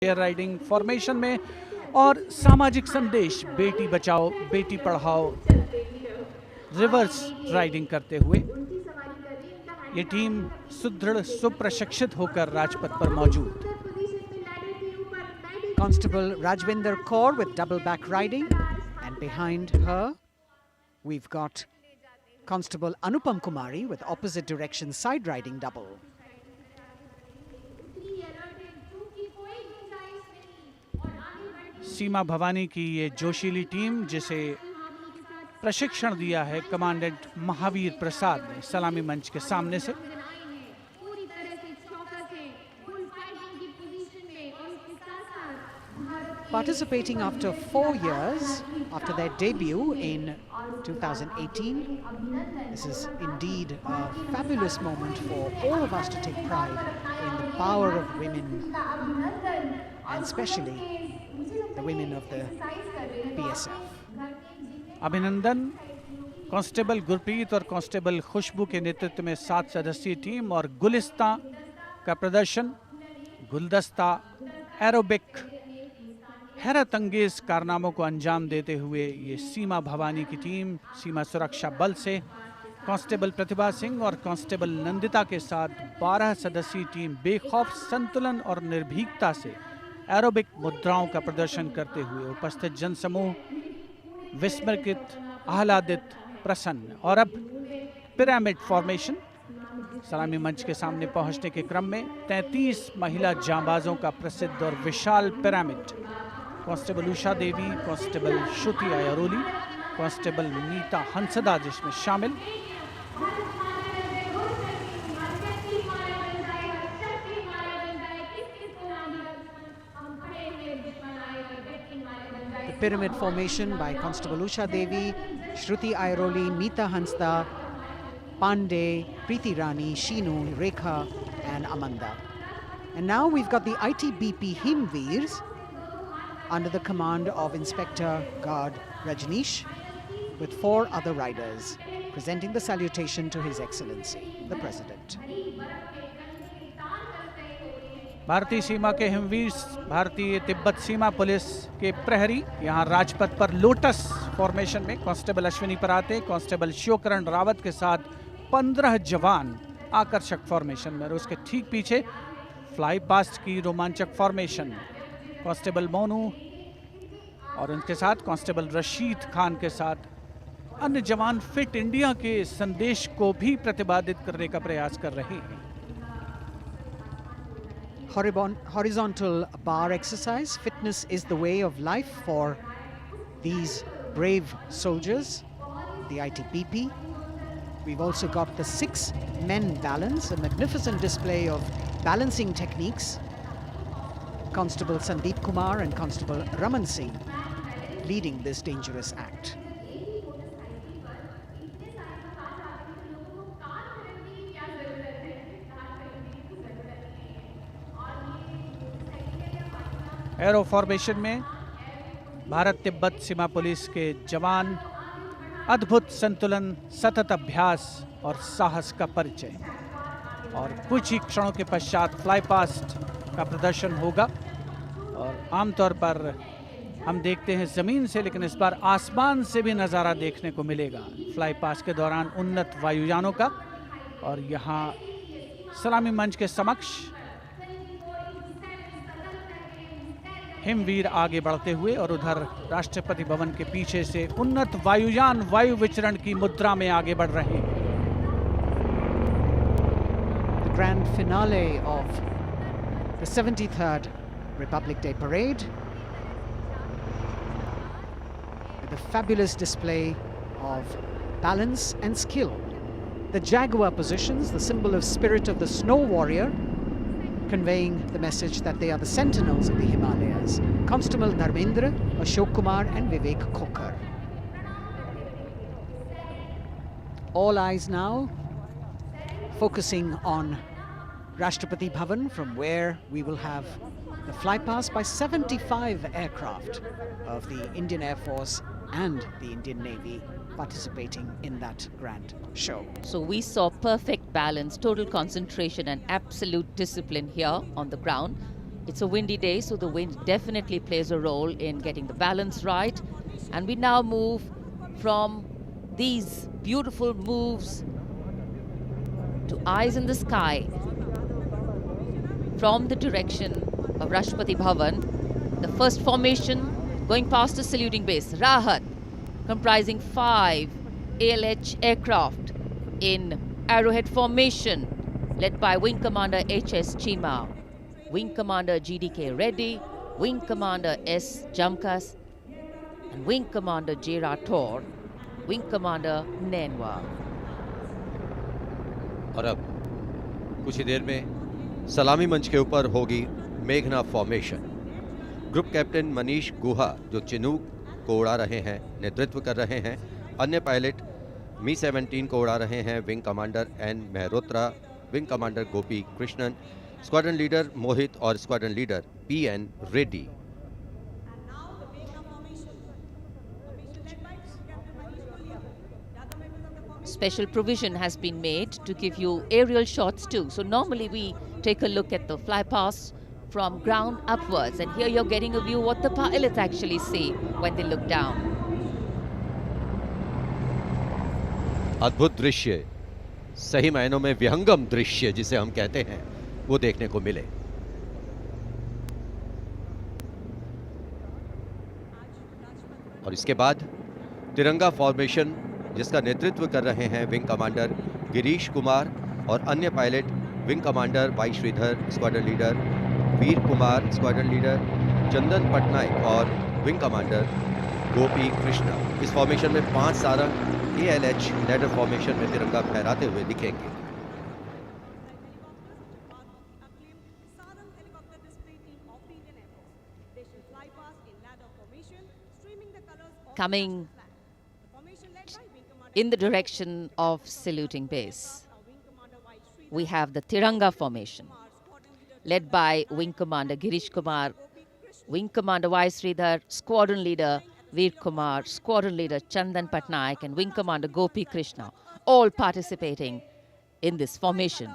Air riding formation में और सामाजिक संदेश बेटी बचाओ बेटी पढ़ाओ रिवर्स राइडिंग करते हुए ये टीम सुदृढ़ सुप्रशिक्षित होकर राजपथ पर मौजूद। Constable Rajvinder Kaur with double back riding, and behind her we've got Constable Anupam Kumari with opposite direction side riding double. सीमा भवानी की ये जोशीली टीम जिसे प्रशिक्षण दिया है कमांडेंट महावीर प्रसाद ने सलामी मंच के सामने से। Participating after 4 years after their debut in 2018. This is indeed a fabulous moment for all of us to take pride in the power of women, and especially the women of the BSF. अभिनंदन constable Gurpreet और constable खुशबू के नेतृत्व में 7 सदस्यीय team और गुलिस्ता का प्रदर्शन, गुलदस्ता, एरोबिक, हैरत अंगेज कारनामों को अंजाम देते हुए ये सीमा भवानी की टीम सीमा सुरक्षा बल से कांस्टेबल प्रतिभा सिंह और कांस्टेबल नंदिता के साथ 12 सदस्यीय टीम बेखौफ संतुलन और निर्भीकता से एरोबिक मुद्राओं का प्रदर्शन करते हुए उपस्थित जनसमूह विस्मृत, आह्लादित, प्रसन्न। और अब पिरामिड फॉर्मेशन सलामी मंच के सामने पहुंचने के क्रम में 33 महिला जांबाजों का प्रसिद्ध और विशाल पिरामिड कांस्टेबल उषा देवी, कांस्टेबल श्रुति अयरोली, कांस्टेबल नीता हंसदा जिसमें शामिल। The pyramid formation by Constable Usha Devi, Shruti Airoli, Neeta Hansda, Pandey, Preeti Rani, Sheenu, Rekha and Amanda. And now we've got the ITBP Himveers under the command of Inspector Guard Rajneesh with 4 other riders presenting the salutation to His Excellency, the President. भारतीय सीमा के हिमवीर भारतीय तिब्बत सीमा police के प्रहरी यहाँ राजपथ पर lotus formation में constable Ashwini पराते, constable Shivkaran Rawat के साथ 15 जवान आकर्षक फॉर्मेशन में और उसके ठीक पीछे फ्लाई पास्ट की रोमांचक फॉर्मेशन कांस्टेबल मोनू और उनके साथ कांस्टेबल रशीद खान के साथ अन्य जवान फिट इंडिया के संदेश को भी प्रतिपादित करने का प्रयास कर रहे हैं। Horizontal bar exercise. Fitness is the way of life for these brave soldiers, the ITBP. We've also got the 6 men balance, a magnificent display of balancing techniques. Constable Sandeep Kumar and Constable Raman Singh leading this dangerous act. Arrow formation में भारत तिब्बत सीमा police के जवान अद्भुत संतुलन, सतत अभ्यास और साहस का परिचय और कुछ ही क्षणों के पश्चात फ्लाई पास्ट का प्रदर्शन होगा। और आमतौर पर हम देखते हैं ज़मीन से, लेकिन इस बार आसमान से भी नज़ारा देखने को मिलेगा फ्लाई पास्ट के दौरान उन्नत वायुयानों का। और यहाँ सलामी मंच के समक्ष हिमवीर आगे बढ़ते हुए और उधर राष्ट्रपति भवन के पीछे से उन्नत वायुयान वायु विचरण की मुद्रा में आगे बढ़ रहे हैं। The grand finale of the 73rd Republic Day Parade with a fabulous display of balance and skill. The jaguar positions, the symbol of spirit of the snow warrior, conveying the message that they are the sentinels of the Himalayas. Constable Dharmendra, Ashok Kumar and Vivek Khokar. All eyes now focusing on Rashtrapati Bhavan, from where we will have the flypast by 75 aircraft of the Indian Air Force and the Indian Navy participating in that grand show. So we saw perfect balance, total concentration and absolute discipline here on the ground. It's a windy day, so the wind definitely plays a role in getting the balance right. And we now move from these beautiful moves to eyes in the sky from the direction of Rashtrapati Bhavan. The first formation going past the saluting base, Rahat, comprising 5 ALH aircraft in arrowhead formation, led by Wing Commander H.S. Chima, Wing Commander G.D.K. Reddy, Wing Commander S. Jamkas, and Wing Commander J. Rathore, Wing Commander Nenwa. और अब कुछ ही देर में सलामी मंच के ऊपर होगी मेघना फॉर्मेशन। ग्रुप कैप्टन मनीष गुहा जो चिनूक को उड़ा रहे हैं, नेतृत्व कर रहे हैं। अन्य पायलट मी-17 को उड़ा रहे हैं wing commander N Mehrotra, wing commander Gopi Krishnan, squadron leader Mohit और squadron leader P N. Reddy. Special provision has been made to give you aerial shots too. So normally we take a look at the fly past from ground upwards, and here you're getting a view what the pilots actually see when they look down. अद्भुत दृश्य, सही मायनों में विहंगम दृश्य जिसे हम कहते हैं, वो देखने को मिले। और इसके बाद तिरंगा फॉर्मेशन जिसका नेतृत्व कर रहे हैं विंग कमांडर गिरीश कुमार और अन्य pilot wing commander Y Sridhar, squadron leader Veer Kumar, squadron leader Chandan Patnaik और विंग कमांडर गोपी कृष्णा। इस फॉर्मेशन में 5 सारंग ALH लैडर फॉर्मेशन में तिरंगा फहराते हुए दिखेंगे। Coming in the direction of saluting base, we have the Tiranga formation, led by Wing Commander Girish Kumar, Wing Commander Y. Sridhar, Squadron Leader Veer Kumar, Squadron Leader Chandan Patnaik, and Wing Commander Gopi Krishna, all participating in this formation.